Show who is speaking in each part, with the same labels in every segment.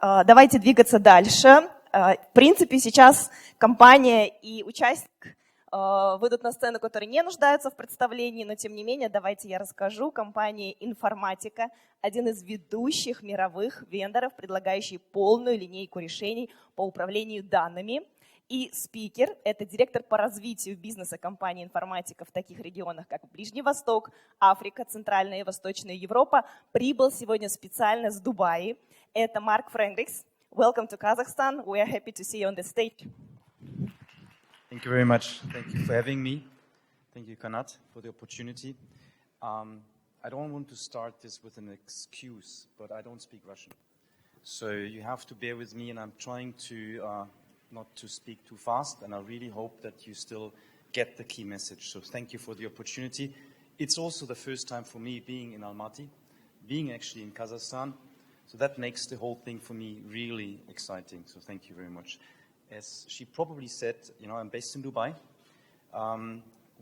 Speaker 1: Давайте двигаться дальше. В принципе, сейчас компания и участник выйдут на сцену, которые не нуждаются в представлении, но тем не менее, давайте я расскажу. Компания «Информатика» – один из ведущих мировых вендоров, предлагающий полную линейку решений по управлению данными. И спикер – это директор по развитию бизнеса компании «Информатика» в таких регионах, как Ближний Восток, Африка, Центральная и Восточная Европа, прибыл сегодня специально с Дубая. Это Frank Hendricks. Welcome to Kazakhstan. We are happy to see you on the stage.
Speaker 2: Thank you very much. Thank you for having me. Thank you, Kanat, for the opportunity. I don't want to start this with an excuse, but I don't speak Russian. So you have to bear with me, and I'm trying to not to speak too fast, and I really hope that you still get the key message. So thank you for the opportunity. It's also the first time for me being in Almaty, being actually in Kazakhstan. So that makes the whole thing for me really exciting. So thank you very much. As she probably said, I'm based in Dubai.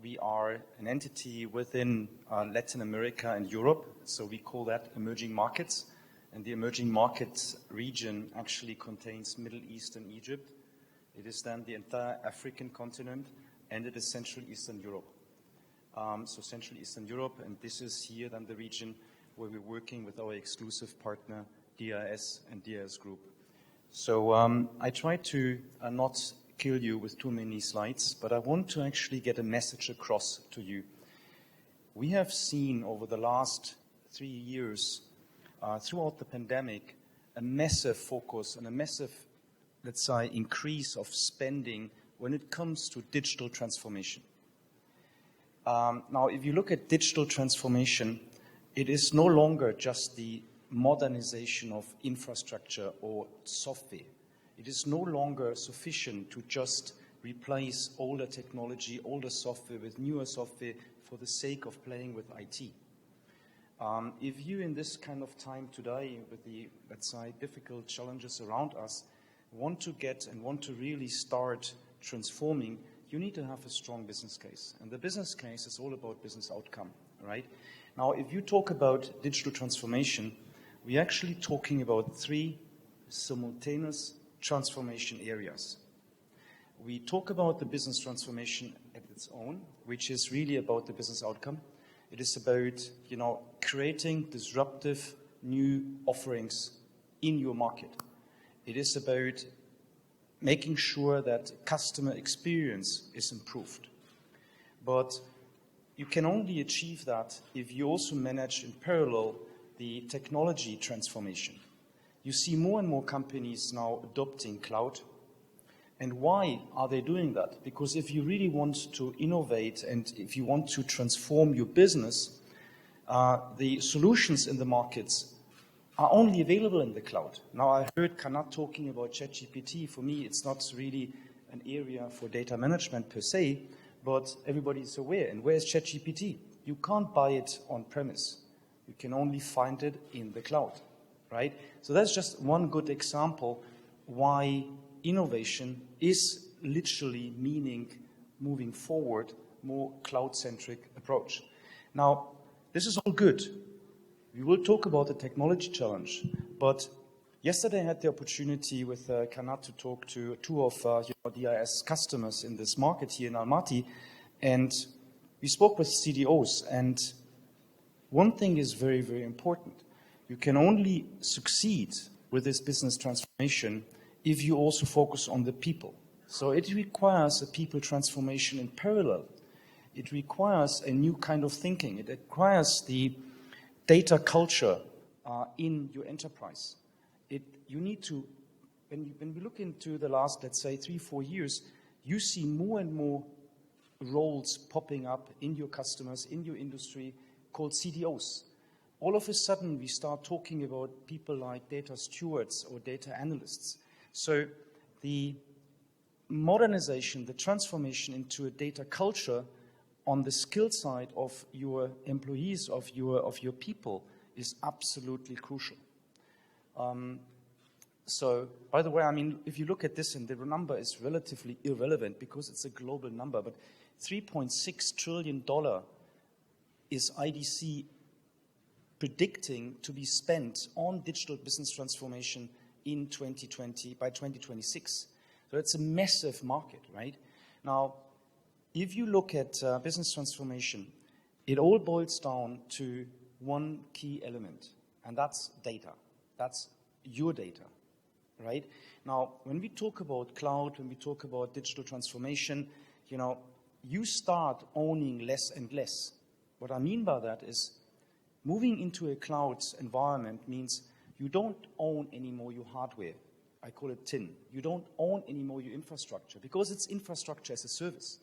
Speaker 2: We are an entity within Latin America and Europe. So we call that emerging markets. And the emerging markets region actually contains Middle East and Egypt. It is then the entire African continent, and it is Central Eastern Europe. So Central Eastern Europe, and this is here then the region where we're working with our exclusive partner, DIS and DIS Group. So I try to not kill you with too many slides, but I want to actually get a message across to you. We have seen over the last 3 years, throughout the pandemic, a massive focus and a massive, let's say, increase of spending when it comes to digital transformation. Now, if you look at digital transformation, it is no longer just the modernization of infrastructure or software. It is no longer sufficient to just replace older technology, older software with newer software for the sake of playing with IT. If you in this kind of time today with the, let's say, difficult challenges around us, want to get and want to really start transforming, you need to have a strong business case. And the business case is all about business outcome, right? Now, if you talk about digital transformation, we're actually talking about 3 simultaneous transformation areas. We talk about the business transformation at its own, which is really about the business outcome. It is about, creating disruptive new offerings in your market. It is about making sure that customer experience is improved. But you can only achieve that if you also manage in parallel the technology transformation. You see more and more companies now adopting cloud. And why are they doing that? Because if you really want to innovate and if you want to transform your business, the solutions in the markets are only available in the cloud. Now, I heard Kanat talking about ChatGPT. For me, it's not really an area for data management per se, but everybody is aware. And where's ChatGPT? You can't buy it on premise. You can only find it in the cloud, right? So that's just one good example why innovation is literally meaning moving forward, more cloud-centric approach. Now, this is all good. We will talk about the technology challenge, but yesterday I had the opportunity with Kanat to talk to 2 of DIS customers in this market here in Almaty, and we spoke with CDOs, and one thing is very, very important. You can only succeed with this business transformation if you also focus on the people. So it requires a people transformation in parallel. It requires a new kind of thinking. It requires the data culture in your enterprise. You need to, when we look into the last, let's say, 3-4 years, you see more and more roles popping up in your customers, in your industry, called CDOs. All of a sudden, we start talking about people like data stewards or data analysts. So the modernization, the transformation into a data culture on the skill side of your employees, of your people, is absolutely crucial. So, by the way, I mean, if you look at this, and the number is relatively irrelevant because it's a global number, but $3.6 trillion is IDC predicting to be spent on digital business transformation in 2020 by 2026. So it's a massive market, right? Now, if you look at business transformation, it all boils down to one key element, and that's data. That's your data, right? Now, when we talk about cloud, when we talk about digital transformation, you start owning less and less. What I mean by that is moving into a cloud environment means you don't own anymore your hardware. I call it tin. You don't own anymore your infrastructure because it's infrastructure as a service.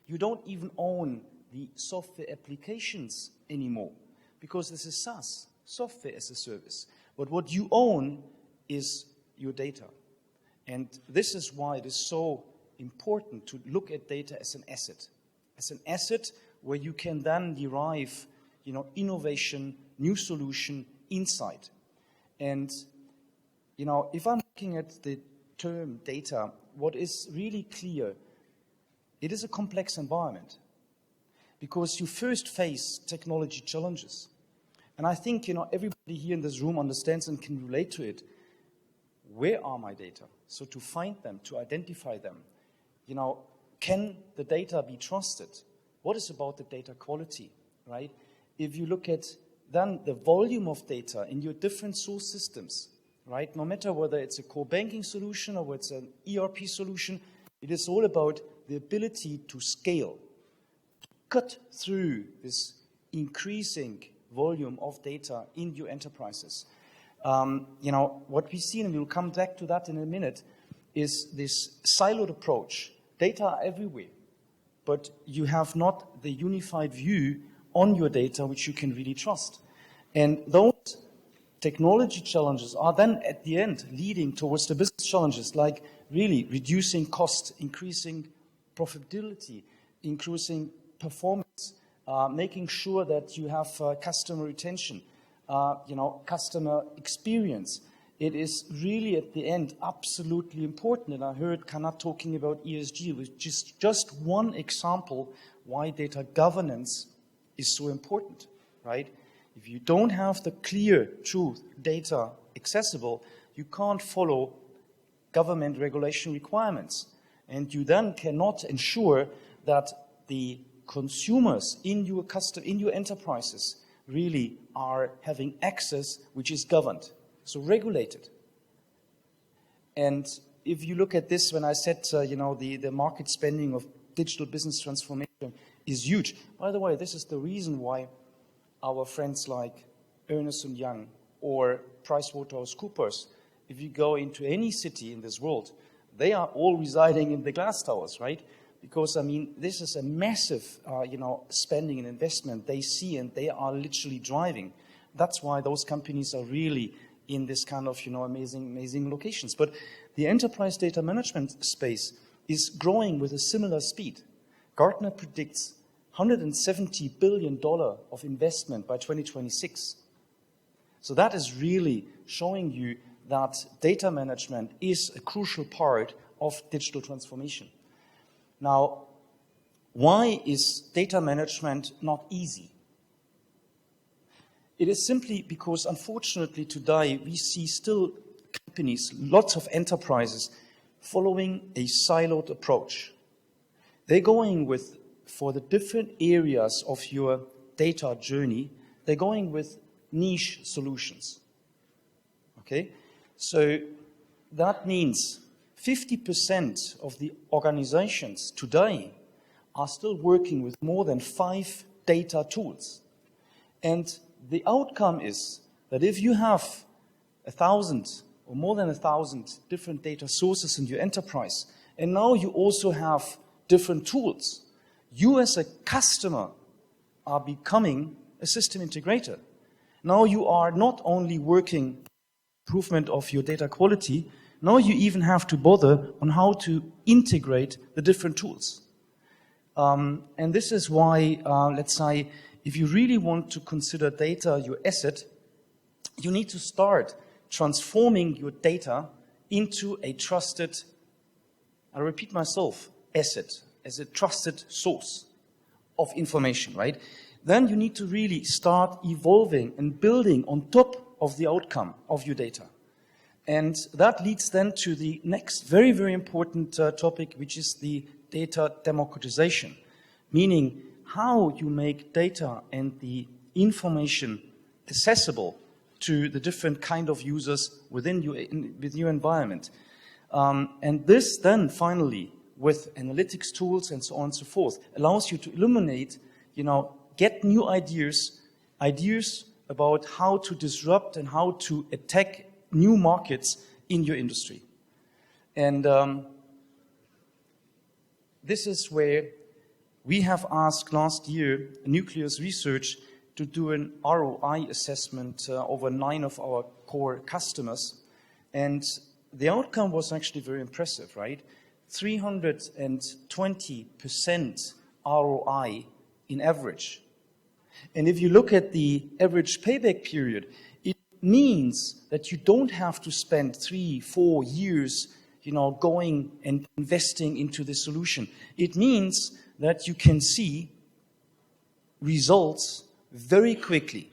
Speaker 2: You don't even own the software applications anymore because this is SaaS, software as a service. But what you own is your data. And this is why it is so important to look at data as an asset where you can then derive, innovation, new solution, insight. And, if I'm looking at the term data, what is really clear, it is a complex environment because you first face technology challenges. And I think, everybody here in this room understands and can relate to it. Where are my data? So to find them, to identify them, can the data be trusted? What is about the data quality, right? If you look at then the volume of data in your different source systems, right? No matter whether it's a core banking solution or it's an ERP solution, it is all about the ability to scale, to cut through this increasing volume of data in your enterprises. What we see, and we'll come back to that in a minute, is this siloed approach. Data are everywhere, but you have not the unified view on your data which you can really trust. And those technology challenges are then at the end leading towards the business challenges, like really reducing cost, increasing profitability, increasing performance, making sure that you have customer retention, customer experience. It is really at the end absolutely important. And I heard Kanat talking about ESG, which is just one example why data governance is so important, right? If you don't have the clear truth data accessible, you can't follow government regulation requirements. And you then cannot ensure that the consumers in your enterprises really are having access which is governed, so regulated. And if you look at this, when I said, the market spending of digital business transformation is huge. By the way, this is the reason why our friends like Ernst & Young or PricewaterhouseCoopers, if you go into any city in this world, they are all residing in the glass towers, right? Because, this is a massive, spending and investment they see and they are literally driving. That's why those companies are really in this kind of, amazing locations. But the enterprise data management space is growing with a similar speed. Gartner predicts $170 billion of investment by 2026. So that is really showing you that data management is a crucial part of digital transformation. Now, why is data management not easy? It is simply because, unfortunately, today we see still companies, lots of enterprises, following a siloed approach. They're going with, for the different areas of your data journey, they're going with niche solutions. Okay? So that means 50% of the organizations today are still working with more than 5 data tools. And the outcome is that if you have 1,000 or more than 1,000 different data sources in your enterprise, and now you also have different tools, you as a customer are becoming a system integrator. Now you are not only working improvement of your data quality, now you even have to bother on how to integrate the different tools. And this is why, let's say, if you really want to consider data your asset, you need to start transforming your data into a trusted, I repeat myself, asset, as a trusted source of information, right? Then you need to really start evolving and building on top of the outcome of your data. And that leads then to the next very, very important topic, which is the data democratization, meaning how you make data and the information accessible to the different kind of users within your environment. And this then finally, with analytics tools and so on and so forth, allows you to illuminate, get new ideas about how to disrupt and how to attack new markets in your industry. And this is where we have asked last year Nucleus Research to do an ROI assessment over 9 of our core customers. And the outcome was actually very impressive, right? 320% ROI in average. And if you look at the average payback period, it means that you don't have to spend 3-4 years, going and investing into the solution. It means that you can see results very quickly.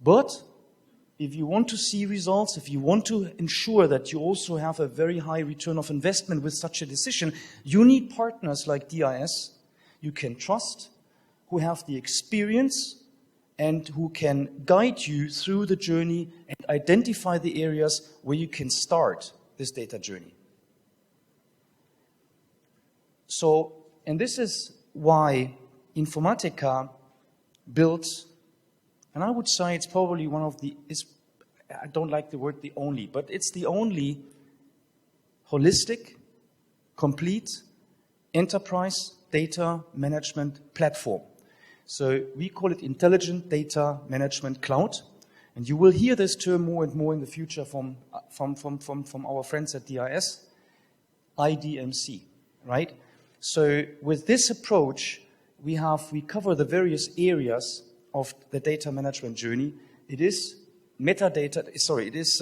Speaker 2: But if you want to see results, if you want to ensure that you also have a very high return of investment with such a decision, you need partners like DIS you can trust, who have the experience and who can guide you through the journey and identify the areas where you can start this data journey. So, and this is why Informatica built, and I would say it's probably one of the, I don't like the word the only, but it's the only holistic, complete enterprise data management platform. So we call it Intelligent Data Management Cloud. And you will hear this term more and more in the future from our friends at DIS, IDMC, right? So with this approach, we cover the various areas of the data management journey. It is metadata, it is,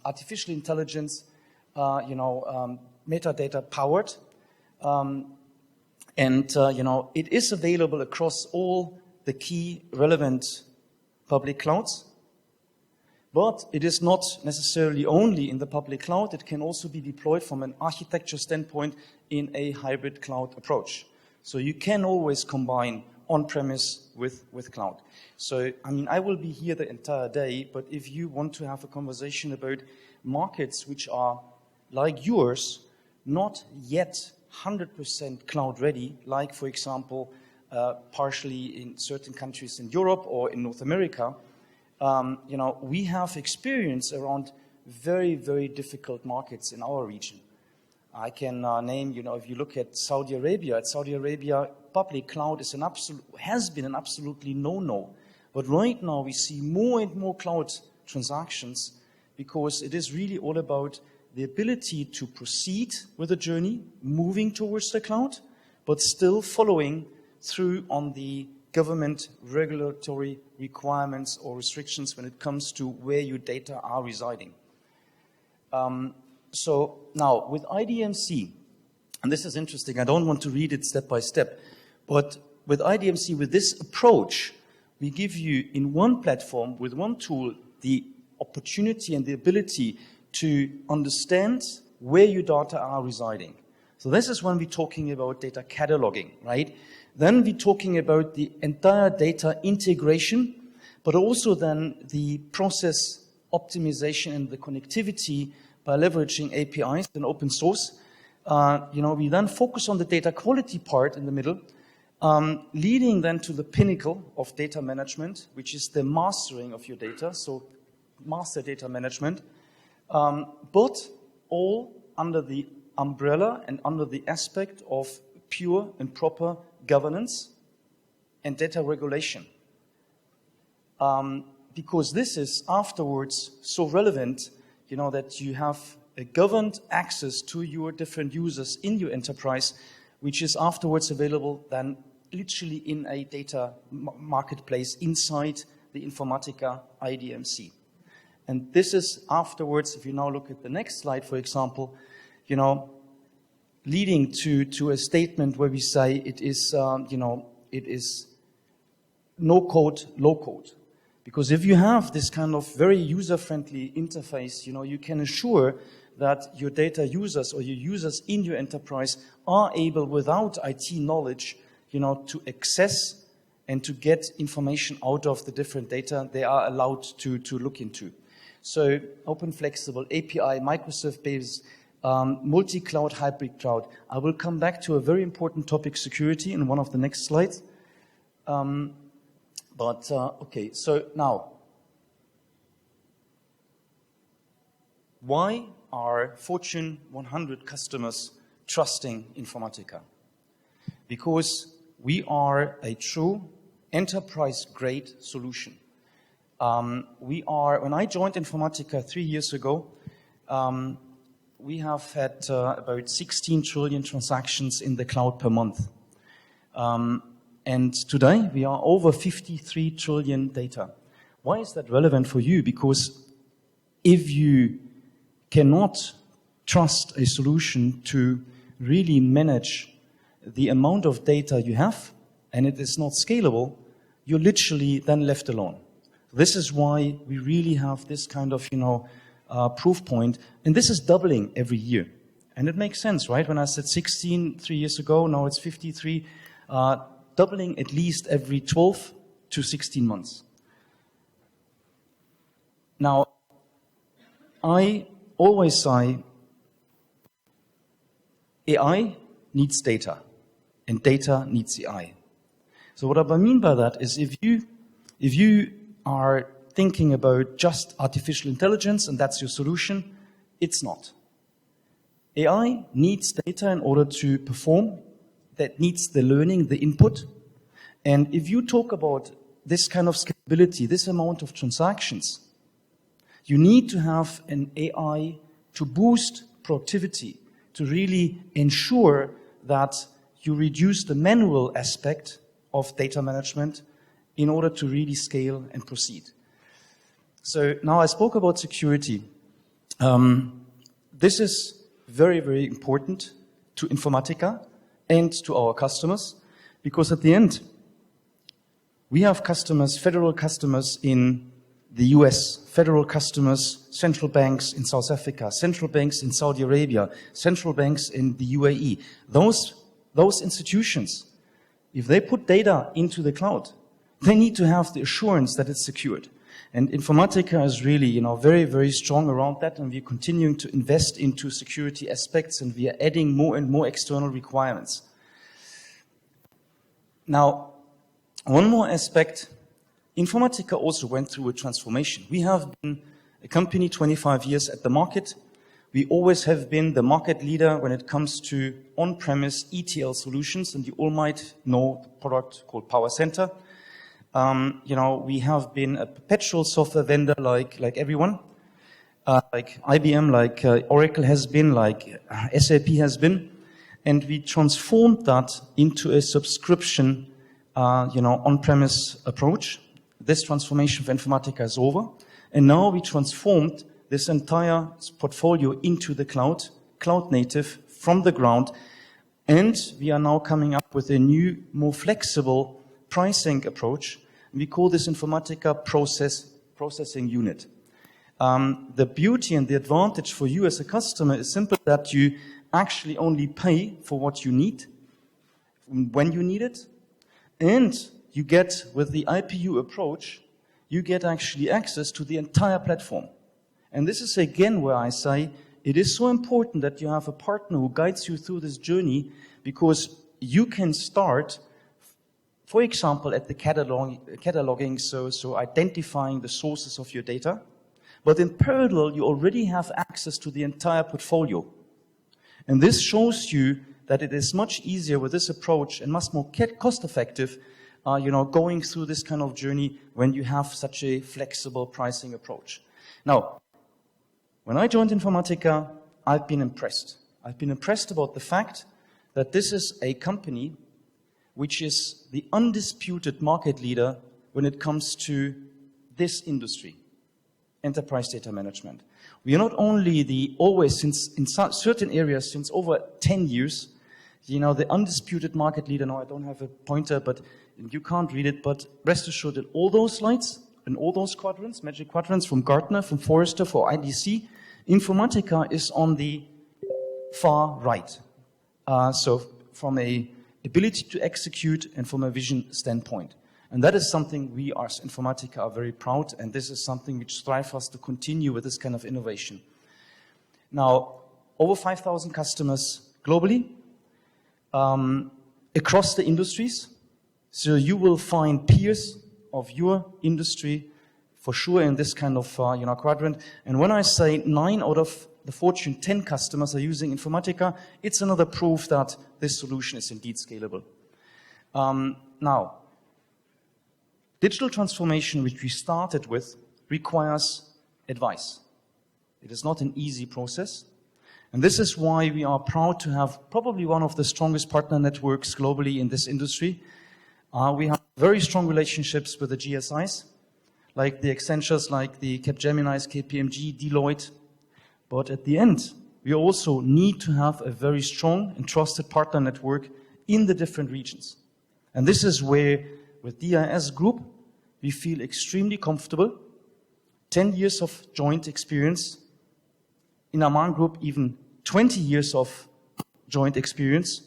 Speaker 2: artificial intelligence, metadata powered. It is available across all the key relevant public clouds. But it is not necessarily only in the public cloud. It can also be deployed from an architecture standpoint in a hybrid cloud approach. So you can always combine on-premise with cloud. So, I will be here the entire day, but if you want to have a conversation about markets which are like yours, not yet 100% cloud ready, like, for example, partially in certain countries in Europe or in North America, we have experience around very, very difficult markets in our region. I can name, if you look at Saudi Arabia, public cloud has been an absolutely no-no. But right now we see more and more cloud transactions because it is really all about the ability to proceed with the journey, moving towards the cloud, but still following through on the government regulatory requirements or restrictions when it comes to where your data are residing. So now with IDMC, and this is interesting, I don't want to read it step by step, but with IDMC, with this approach, we give you in one platform, with one tool, the opportunity and the ability to understand where your data are residing. So this is when we're talking about data cataloging, right? Then we're talking about the entire data integration, but also then the process optimization and the connectivity by leveraging APIs and open source. We then focus on the data quality part in the middle, leading then to the pinnacle of data management, which is the mastering of your data, so master data management, but all under the umbrella and under the aspect of pure and proper governance and data regulation. Because this is afterwards so relevant, that you have a governed access to your different users in your enterprise, which is afterwards available then literally in a data marketplace inside the Informatica IDMC. And this is afterwards, if you now look at the next slide, for example, leading to a statement where we say it is no code, low code. Because if you have this kind of very user-friendly interface, you can assure that your data users or your users in your enterprise are able, without IT knowledge, to access and to get information out of the different data they are allowed to look into. So open, flexible, API, Microsoft-based, multi-cloud, hybrid cloud. I will come back to a very important topic, security, in one of the next slides. Okay, so now, why are Fortune 100 customers trusting Informatica? Because we are a true enterprise-grade solution. When I joined Informatica 3 years ago, we have had about 16 trillion transactions in the cloud per month. And today, we are over 53 trillion data. Why is that relevant for you? Because if you cannot trust a solution to really manage the amount of data you have, and it is not scalable, you're literally then left alone. This is why we really have this kind of, proof point, and this is doubling every year. And it makes sense, right? When I said 16 3 years ago, now it's 53, doubling at least every 12 to 16 months. Now, I always say AI needs data, and data needs AI. So what I mean by that is if you are thinking about just artificial intelligence and that's your solution, it's not. AI needs data in order to perform. That needs the learning, the input. And if you talk about this kind of scalability, this amount of transactions, you need to have an AI to boost productivity, to really ensure that you reduce the manual aspect of data management in order to really scale and proceed. So now I spoke about security. This is very, very important to Informatica and to our customers, because at the end, we have customers, federal customers in the US, federal customers, central banks in South Africa, central banks in Saudi Arabia, central banks in the UAE. Those institutions, if they put data into the cloud, they need to have the assurance that it's secured. And Informatica is really, very, very strong around that, and we're continuing to invest into security aspects, and we are adding more and more external requirements. Now, one more aspect, Informatica also went through a transformation. We have been a company 25 years at the market. We always have been the market leader when it comes to on-premise ETL solutions, and you all might know the product called PowerCenter. We have been a perpetual software vendor like everyone, like IBM, like Oracle has been, like SAP has been, and we transformed that into a subscription, on-premise approach. This transformation for Informatica is over, and now we transformed this entire portfolio into the cloud native from the ground, and we are now coming up with a new, more flexible pricing approach. We call this Informatica Processing Unit. The beauty and the advantage for you as a customer is simply that you actually only pay for what you need, when you need it, and you get, with the IPU approach, you get actually access to the entire platform. And this is again where I say it is so important that you have a partner who guides you through this journey, because you can start, for example, at the cataloging, so identifying the sources of your data, but in parallel, you already have access to the entire portfolio. And this shows you that it is much easier with this approach and much more cost-effective, going through this kind of journey when you have such a flexible pricing approach. Now, when I joined Informatica, I've been impressed. I've been impressed about the fact that this is a company which is the undisputed market leader when it comes to this industry, enterprise data management. We are not only in certain areas, since over 10 years, the undisputed market leader. Now, I don't have a pointer, but you can't read it, but rest assured that all those slides, in all those quadrants, magic quadrants from Gartner, from Forrester, for IDC, Informatica is on the far right. So from a ability to execute and from a vision standpoint. And that is something we as Informatica are very proud, and this is something which strives us to continue with this kind of innovation. Now, over 5,000 customers globally, across the industries. So you will find peers of your industry for sure in this kind of quadrant. And when I say 9 out of the Fortune 10 customers are using Informatica, it's another proof that this solution is indeed scalable. Now, digital transformation, which we started with, requires advice. It is not an easy process. And this is why we are proud to have probably one of the strongest partner networks globally in this industry. We have very strong relationships with the GSIs, like the Accentures, like the Capgeminis, KPMG, Deloitte. But at the end, we also need to have a very strong and trusted partner network in the different regions. And this is where, with DIS Group, we feel extremely comfortable. 10 years of joint experience. In Aman Group, even 20 years of joint experience.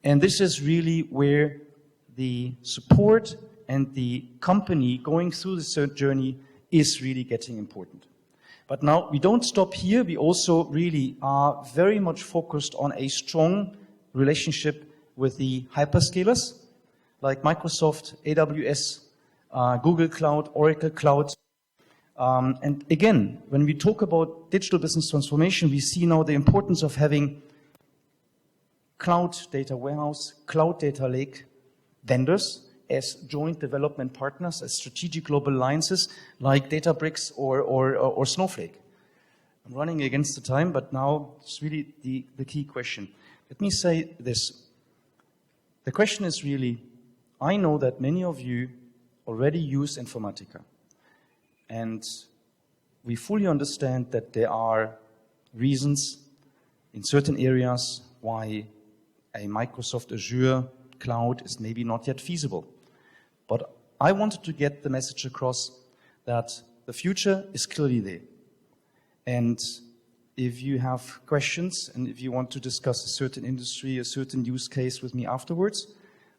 Speaker 2: And this is really where the support and the company going through this journey is really getting important. But now we don't stop here. We also really are very much focused on a strong relationship with the hyperscalers like Microsoft, AWS, Google Cloud, Oracle Cloud. And again, when we talk about digital business transformation, we see now the importance of having cloud data warehouse, cloud data lake vendors as joint development partners, as strategic global alliances like Databricks or Snowflake. I'm running against the time, but now it's really the key question. Let me say this. The question is really, I know that many of you already use Informatica. And we fully understand that there are reasons in certain areas why a Microsoft Azure cloud is maybe not yet feasible. But I wanted to get the message across that the future is clearly there. And if you have questions and if you want to discuss a certain industry, a certain use case with me afterwards,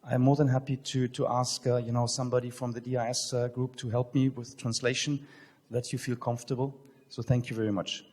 Speaker 2: I'm more than happy to ask somebody from the DIS group to help me with translation, that you feel comfortable. So thank you very much.